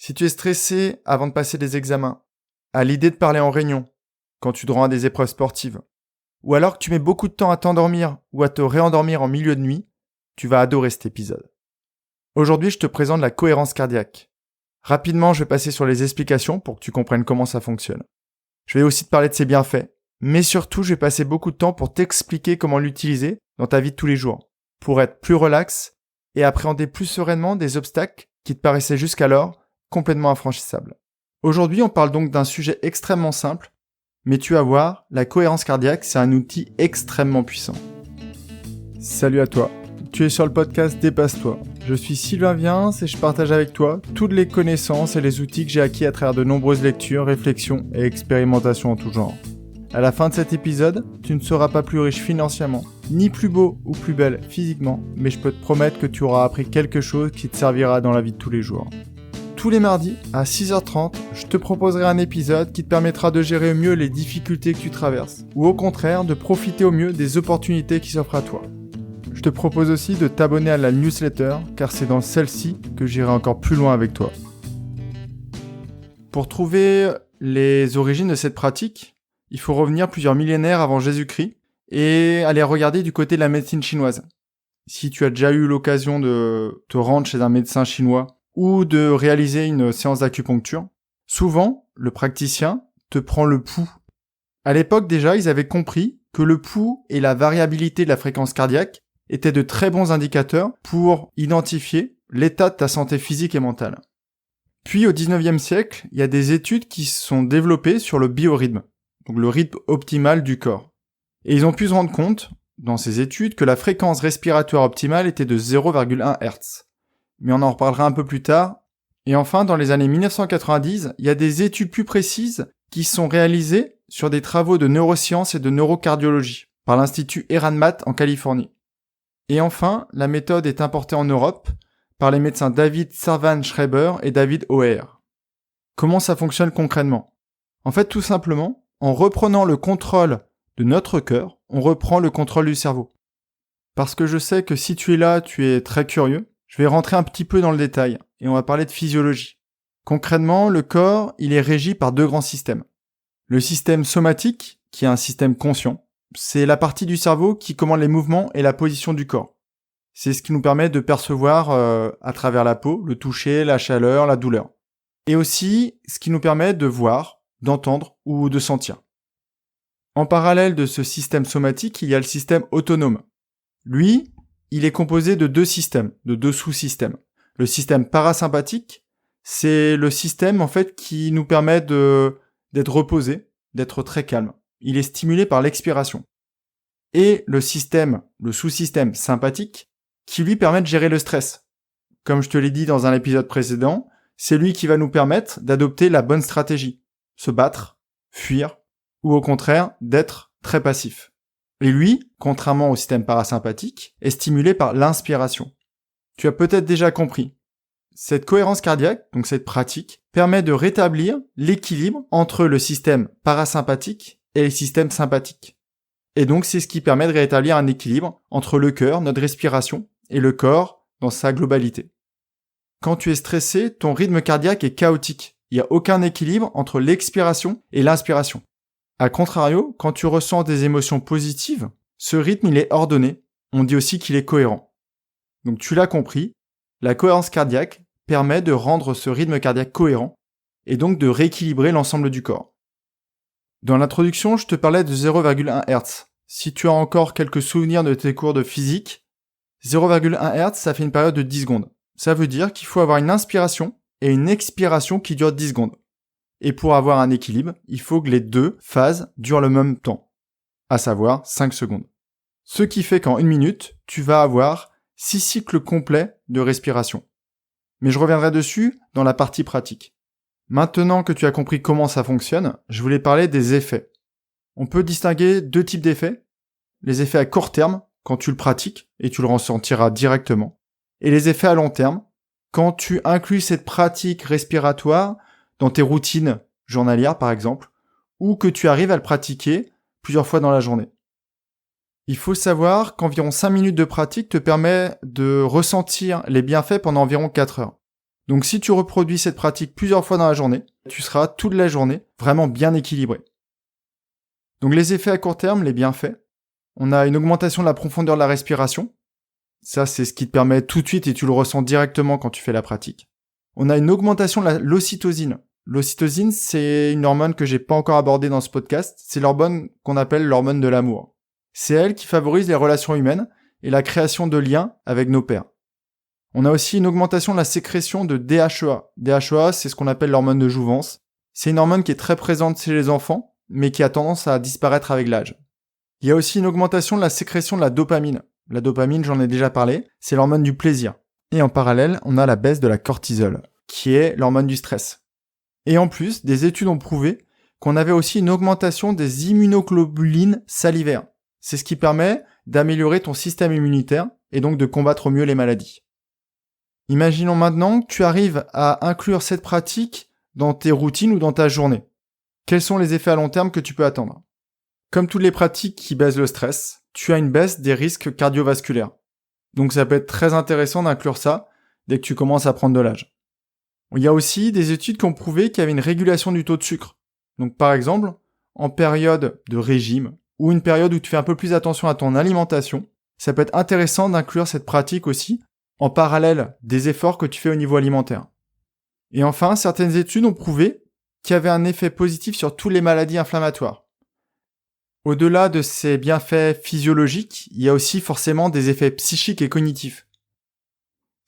Si tu es stressé avant de passer des examens, à l'idée de parler en réunion, quand tu te rends à des épreuves sportives, ou alors que tu mets beaucoup de temps à t'endormir ou à te réendormir en milieu de nuit, tu vas adorer cet épisode. Aujourd'hui, je te présente la cohérence cardiaque. Rapidement, je vais passer sur les explications pour que tu comprennes comment ça fonctionne. Je vais aussi te parler de ses bienfaits, mais surtout, je vais passer beaucoup de temps pour t'expliquer comment l'utiliser dans ta vie de tous les jours, pour être plus relax et appréhender plus sereinement des obstacles qui te paraissaient jusqu'alors complètement infranchissables. Aujourd'hui, on parle donc d'un sujet extrêmement simple, mais tu vas voir, la cohérence cardiaque, c'est un outil extrêmement puissant. Salut à toi, tu es sur le podcast Dépasse-toi. Je suis Sylvain Viens et je partage avec toi toutes les connaissances et les outils que j'ai acquis à travers de nombreuses lectures, réflexions et expérimentations en tout genre. À la fin de cet épisode, tu ne seras pas plus riche financièrement, ni plus beau ou plus belle physiquement, mais je peux te promettre que tu auras appris quelque chose qui te servira dans la vie de tous les jours. Tous les mardis, à 6h30, je te proposerai un épisode qui te permettra de gérer au mieux les difficultés que tu traverses, ou au contraire de profiter au mieux des opportunités qui s'offrent à toi. Je te propose aussi de t'abonner à la newsletter, car c'est dans celle-ci que j'irai encore plus loin avec toi. Pour trouver les origines de cette pratique, il faut revenir plusieurs millénaires avant Jésus-Christ et aller regarder du côté de la médecine chinoise. Si tu as déjà eu l'occasion de te rendre chez un médecin chinois ou de réaliser une séance d'acupuncture, souvent, le praticien te prend le pouls. À l'époque déjà, ils avaient compris que le pouls et la variabilité de la fréquence cardiaque étaient de très bons indicateurs pour identifier l'état de ta santé physique et mentale. Puis au 19e siècle, il y a des études qui se sont développées sur le biorhythme, donc le rythme optimal du corps. Et ils ont pu se rendre compte, dans ces études, que la fréquence respiratoire optimale était de 0,1 Hz. Mais on en reparlera un peu plus tard. Et enfin, dans les années 1990, il y a des études plus précises qui sont réalisées sur des travaux de neurosciences et de neurocardiologie par l'Institut Ehrenmath en Californie. Et enfin, la méthode est importée en Europe par les médecins David Servan-Schreiber et David O'Hare. Comment ça fonctionne concrètement ? En fait, tout simplement, en reprenant le contrôle de notre cœur, on reprend le contrôle du cerveau. Parce que je sais que si tu es là, tu es très curieux, je vais rentrer un petit peu dans le détail et on va parler de physiologie. Concrètement, le corps, il est régi par deux grands systèmes. Le système somatique, qui est un système conscient, c'est la partie du cerveau qui commande les mouvements et la position du corps. C'est ce qui nous permet de percevoir à travers la peau, le toucher, la chaleur, la douleur. Et aussi, ce qui nous permet de voir, d'entendre ou de sentir. En parallèle de ce système somatique, il y a le système autonome. Lui, il est composé de deux systèmes, de deux sous-systèmes. Le système parasympathique, c'est le système en fait qui nous permet d'être reposé, d'être très calme. Il est stimulé par l'expiration. Et le sous-système sympathique, qui lui permet de gérer le stress. Comme je te l'ai dit dans un épisode précédent, c'est lui qui va nous permettre d'adopter la bonne stratégie. Se battre, fuir, ou au contraire, d'être très passif. Et lui, contrairement au système parasympathique, est stimulé par l'inspiration. Tu as peut-être déjà compris. Cette cohérence cardiaque, donc cette pratique, permet de rétablir l'équilibre entre le système parasympathique et le système sympathique. Et donc c'est ce qui permet de rétablir un équilibre entre le cœur, notre respiration, et le corps dans sa globalité. Quand tu es stressé, ton rythme cardiaque est chaotique. Il n'y a aucun équilibre entre l'expiration et l'inspiration. A contrario, quand tu ressens des émotions positives, ce rythme il est ordonné, on dit aussi qu'il est cohérent. Donc tu l'as compris, la cohérence cardiaque permet de rendre ce rythme cardiaque cohérent et donc de rééquilibrer l'ensemble du corps. Dans l'introduction, je te parlais de 0,1 Hz. Si tu as encore quelques souvenirs de tes cours de physique, 0,1 Hz ça fait une période de 10 secondes. Ça veut dire qu'il faut avoir une inspiration et une expiration qui durent 10 secondes. Et pour avoir un équilibre, il faut que les deux phases durent le même temps, à savoir 5 secondes. Ce qui fait qu'en 1 minute, tu vas avoir 6 cycles complets de respiration. Mais je reviendrai dessus dans la partie pratique. Maintenant que tu as compris comment ça fonctionne, je voulais parler des effets. On peut distinguer deux types d'effets. Les effets à court terme, quand tu le pratiques, et tu le ressentiras directement. Et les effets à long terme, quand tu inclus cette pratique respiratoire dans tes routines journalières par exemple, ou que tu arrives à le pratiquer plusieurs fois dans la journée. Il faut savoir qu'environ 5 minutes de pratique te permet de ressentir les bienfaits pendant environ 4 heures. Donc si tu reproduis cette pratique plusieurs fois dans la journée, tu seras toute la journée vraiment bien équilibré. Donc les effets à court terme, les bienfaits. On a une augmentation de la profondeur de la respiration. Ça, c'est ce qui te permet tout de suite et tu le ressens directement quand tu fais la pratique. On a une augmentation de l'ocytocine. L'ocytocine, c'est une hormone que j'ai pas encore abordée dans ce podcast. C'est l'hormone qu'on appelle l'hormone de l'amour. C'est elle qui favorise les relations humaines et la création de liens avec nos pairs. On a aussi une augmentation de la sécrétion de DHEA. DHEA, c'est ce qu'on appelle l'hormone de jouvence. C'est une hormone qui est très présente chez les enfants, mais qui a tendance à disparaître avec l'âge. Il y a aussi une augmentation de la sécrétion de la dopamine. La dopamine, j'en ai déjà parlé, c'est l'hormone du plaisir. Et en parallèle, on a la baisse de la cortisol, qui est l'hormone du stress. Et en plus, des études ont prouvé qu'on avait aussi une augmentation des immunoglobulines salivaires. C'est ce qui permet d'améliorer ton système immunitaire et donc de combattre au mieux les maladies. Imaginons maintenant que tu arrives à inclure cette pratique dans tes routines ou dans ta journée. Quels sont les effets à long terme que tu peux attendre ? Comme toutes les pratiques qui baissent le stress, tu as une baisse des risques cardiovasculaires. Donc ça peut être très intéressant d'inclure ça dès que tu commences à prendre de l'âge. Il y a aussi des études qui ont prouvé qu'il y avait une régulation du taux de sucre. Donc par exemple, en période de régime ou une période où tu fais un peu plus attention à ton alimentation, ça peut être intéressant d'inclure cette pratique aussi en parallèle des efforts que tu fais au niveau alimentaire. Et enfin, certaines études ont prouvé qu'il y avait un effet positif sur toutes les maladies inflammatoires. Au-delà de ces bienfaits physiologiques, il y a aussi forcément des effets psychiques et cognitifs.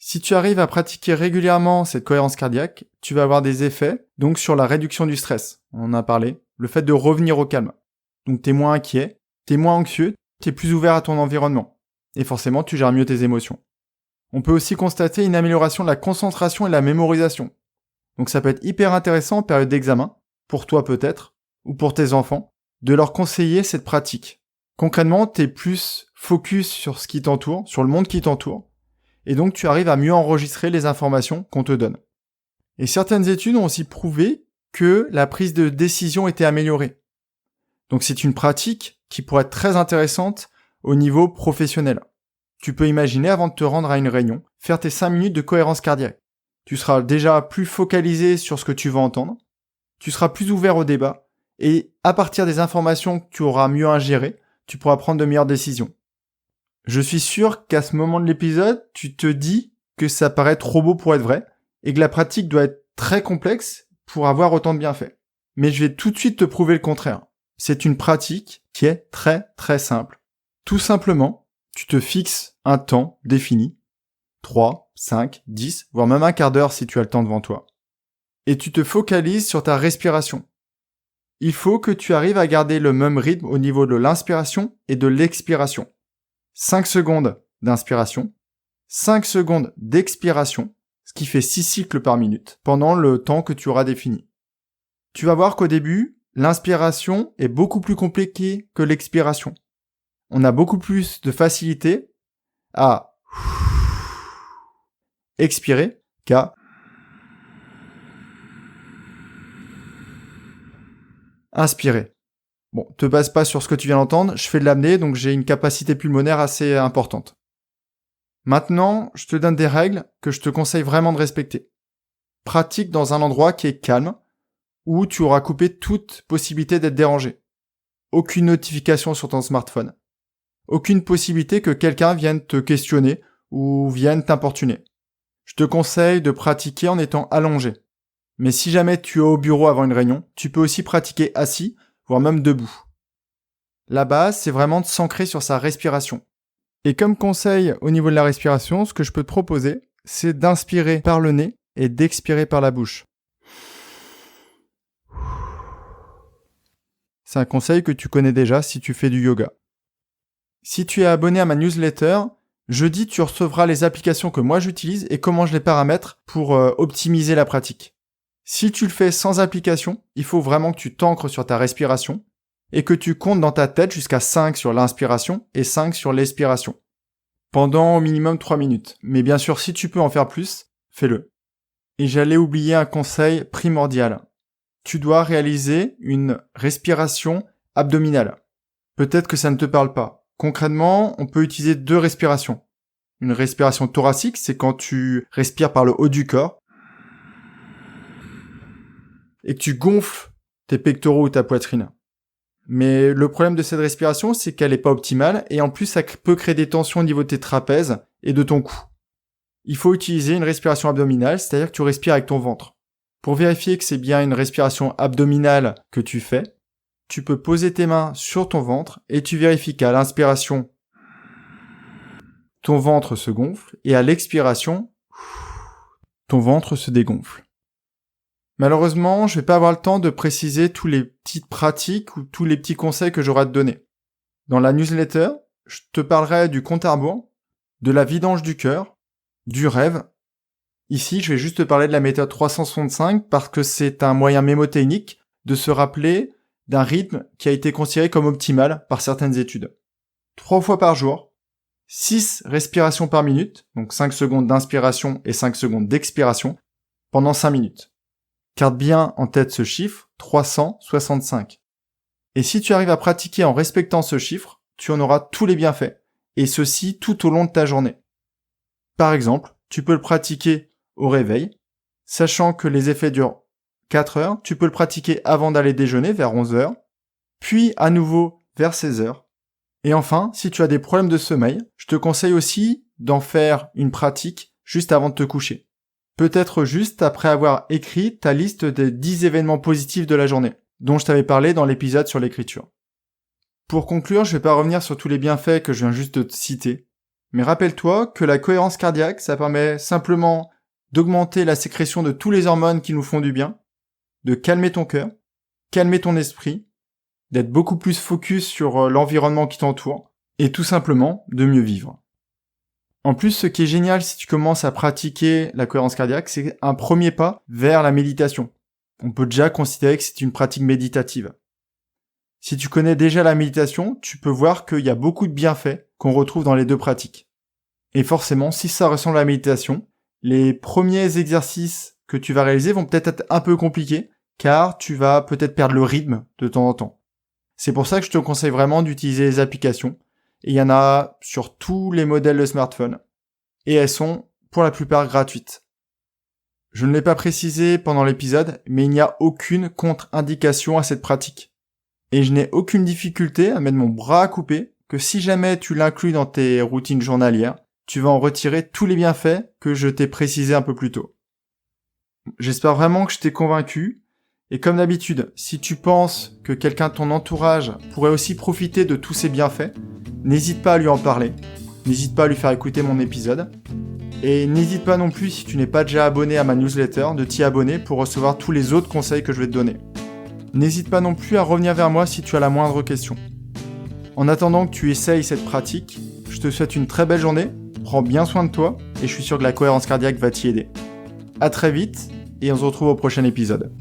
Si tu arrives à pratiquer régulièrement cette cohérence cardiaque, tu vas avoir des effets donc sur la réduction du stress. On en a parlé, le fait de revenir au calme. Donc t'es moins inquiet, t'es moins anxieux, t'es plus ouvert à ton environnement. Et forcément, tu gères mieux tes émotions. On peut aussi constater une amélioration de la concentration et de la mémorisation. Donc ça peut être hyper intéressant en période d'examen, pour toi peut-être, ou pour tes enfants, de leur conseiller cette pratique. Concrètement, t'es plus focus sur ce qui t'entoure, sur le monde qui t'entoure, et donc tu arrives à mieux enregistrer les informations qu'on te donne. Et certaines études ont aussi prouvé que la prise de décision était améliorée. Donc c'est une pratique qui pourrait être très intéressante au niveau professionnel. Tu peux imaginer, avant de te rendre à une réunion, faire tes 5 minutes de cohérence cardiaque. Tu seras déjà plus focalisé sur ce que tu vas entendre, tu seras plus ouvert au débat, et à partir des informations que tu auras mieux ingérées, tu pourras prendre de meilleures décisions. Je suis sûr qu'à ce moment de l'épisode, tu te dis que ça paraît trop beau pour être vrai, et que la pratique doit être très complexe pour avoir autant de bienfaits. Mais je vais tout de suite te prouver le contraire. C'est une pratique qui est très très simple. Tout simplement, tu te fixes un temps défini, 3, 5, 10, voire même un quart d'heure si tu as le temps devant toi. Et tu te focalises sur ta respiration. Il faut que tu arrives à garder le même rythme au niveau de l'inspiration et de l'expiration. 5 secondes d'inspiration, 5 secondes d'expiration, ce qui fait 6 cycles par minute, pendant le temps que tu auras défini. Tu vas voir qu'au début, l'inspiration est beaucoup plus compliquée que l'expiration. On a beaucoup plus de facilité à expirer qu'à inspirer. Bon, te base pas sur ce que tu viens d'entendre, je fais de l'apnée, donc j'ai une capacité pulmonaire assez importante. Maintenant, je te donne des règles que je te conseille vraiment de respecter. Pratique dans un endroit qui est calme, où tu auras coupé toute possibilité d'être dérangé. Aucune notification sur ton smartphone. Aucune possibilité que quelqu'un vienne te questionner ou vienne t'importuner. Je te conseille de pratiquer en étant allongé. Mais si jamais tu es au bureau avant une réunion, tu peux aussi pratiquer assis, voire même debout. La base, c'est vraiment de s'ancrer sur sa respiration. Et comme conseil au niveau de la respiration, ce que je peux te proposer, c'est d'inspirer par le nez et d'expirer par la bouche. C'est un conseil que tu connais déjà si tu fais du yoga. Si tu es abonné à ma newsletter, jeudi tu recevras les applications que moi j'utilise et comment je les paramètre pour optimiser la pratique. Si tu le fais sans application, il faut vraiment que tu t'ancres sur ta respiration et que tu comptes dans ta tête jusqu'à 5 sur l'inspiration et 5 sur l'expiration. Pendant au minimum 3 minutes. Mais bien sûr, si tu peux en faire plus, fais-le. Et j'allais oublier un conseil primordial. Tu dois réaliser une respiration abdominale. Peut-être que ça ne te parle pas. Concrètement, on peut utiliser 2 respirations. Une respiration thoracique, c'est quand tu respires par le haut du corps. et que tu gonfles tes pectoraux ou ta poitrine. Mais le problème de cette respiration, c'est qu'elle n'est pas optimale et en plus ça peut créer des tensions au niveau de tes trapèzes et de ton cou. Il faut utiliser une respiration abdominale, c'est-à-dire que tu respires avec ton ventre. Pour vérifier que c'est bien une respiration abdominale que tu fais, tu peux poser tes mains sur ton ventre et tu vérifies qu'à l'inspiration, ton ventre se gonfle et à l'expiration, ton ventre se dégonfle. Malheureusement, je vais pas avoir le temps de préciser tous les petites pratiques ou tous les petits conseils que j'aurai à te donner. Dans la newsletter, je te parlerai du compte à rebours, de la vidange du cœur, du rêve. Ici, je vais juste te parler de la méthode 365 parce que c'est un moyen mémotechnique de se rappeler d'un rythme qui a été considéré comme optimal par certaines études. 3 fois par jour, 6 respirations par minute, donc 5 secondes d'inspiration et 5 secondes d'expiration, pendant 5 minutes. Garde bien en tête ce chiffre, 365. Et si tu arrives à pratiquer en respectant ce chiffre, tu en auras tous les bienfaits, et ceci tout au long de ta journée. Par exemple, tu peux le pratiquer au réveil, sachant que les effets durent 4 heures, tu peux le pratiquer avant d'aller déjeuner vers 11 heures, puis à nouveau vers 16 heures. Et enfin, si tu as des problèmes de sommeil, je te conseille aussi d'en faire une pratique juste avant de te coucher. Peut-être juste après avoir écrit ta liste des 10 événements positifs de la journée, dont je t'avais parlé dans l'épisode sur l'écriture. Pour conclure, je vais pas revenir sur tous les bienfaits que je viens juste de te citer, mais rappelle-toi que la cohérence cardiaque, ça permet simplement d'augmenter la sécrétion de tous les hormones qui nous font du bien, de calmer ton cœur, calmer ton esprit, d'être beaucoup plus focus sur l'environnement qui t'entoure, et tout simplement de mieux vivre. En plus, ce qui est génial si tu commences à pratiquer la cohérence cardiaque, c'est un premier pas vers la méditation. On peut déjà considérer que c'est une pratique méditative. Si tu connais déjà la méditation, tu peux voir qu'il y a beaucoup de bienfaits qu'on retrouve dans les deux pratiques. Et forcément, si ça ressemble à la méditation, les premiers exercices que tu vas réaliser vont peut-être être un peu compliqués, car tu vas peut-être perdre le rythme de temps en temps. C'est pour ça que je te conseille vraiment d'utiliser les applications. Et il y en a sur tous les modèles de smartphone. Et elles sont, pour la plupart, gratuites. Je ne l'ai pas précisé pendant l'épisode, mais il n'y a aucune contre-indication à cette pratique. Et je n'ai aucune difficulté à mettre mon bras à couper que si jamais tu l'inclus dans tes routines journalières, tu vas en retirer tous les bienfaits que je t'ai précisés un peu plus tôt. J'espère vraiment que je t'ai convaincu. Et comme d'habitude, si tu penses que quelqu'un de ton entourage pourrait aussi profiter de tous ces bienfaits, n'hésite pas à lui en parler, n'hésite pas à lui faire écouter mon épisode, et n'hésite pas non plus, si tu n'es pas déjà abonné à ma newsletter, de t'y abonner pour recevoir tous les autres conseils que je vais te donner. N'hésite pas non plus à revenir vers moi si tu as la moindre question. En attendant que tu essayes cette pratique, je te souhaite une très belle journée, prends bien soin de toi, et je suis sûr que la cohérence cardiaque va t'y aider. À très vite, et on se retrouve au prochain épisode.